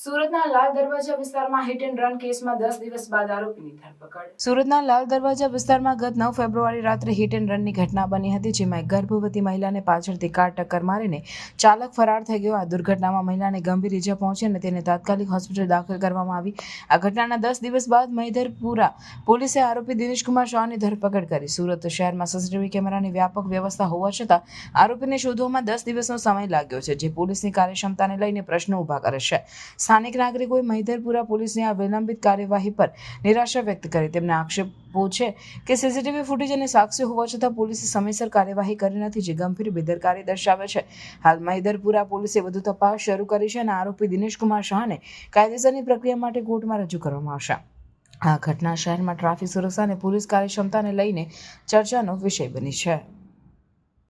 સુરતના લાલ દરવાજા વિસ્તારમાં hit and run કેસમાં 10 દિવસ બાદ આરોપીની ધરપકડ. સુરતના લાલ દરવાજા વિસ્તારમાં ગત 9 ફેબ્રુઆરી રાત્રે હિટ એન્ડ રનની ઘટના બની હતી, જેમાં એક ગર્ભવતી મહિલાને પાછળથી કાર ટક્કર મારીને ચાલક ફરાર થઈ ગયો. આ દુર્ઘટનામાં મહિલાને ગંભીર ઈજા પહોંચી અને તેને તાત્કાલિક હોસ્પિટલ દાખલ કરવામાં આવી. આ ઘટનાના 10 દિવસ બાદ મહિધરપુરા પોલીસે આરોપી દિનેશકુમાર શાહની ધરપકડ કરી. સુરત શહેરમાં સીસીટીવી કેમેરાની વ્યાપક વ્યવસ્થા હોવા છતાં આરોપીને શોધવામાં 10 દિવસનો સમય લાગ્યો છે, જે પોલીસની કાર્યક્ષમતાને લઈને પ્રશ્નો ઊભા કરે છે. સ્થાનિક નાગરિકોએ મહિધરપુરા પોલીસની આ વિલંબિત કાર્યવાહી પર નિરાશા વ્યક્ત કરી. તેમના આક્ષેપો છે કે સીસીટીવી ફૂટેજ અને સાક્ષીઓ હોવા છતાં પોલીસે સમયસર કાર્યવાહી કરી નથી, જે ગંભીર બેદરકારી દર્શાવે છે. હાલ મહિધરપુરા પોલીસે વધુ તપાસ શરૂ કરી છે અને આરોપી દિનેશકુમાર શાહને કાયદેસરની પ્રક્રિયા માટે કોર્ટમાં રજૂ કરવામાં આવશે. આ ઘટના શહેરમાં ટ્રાફિક સુરક્ષા અને પોલીસ કાર્યક્ષમતાને લઈને ચર્ચાનો વિષય બની છે.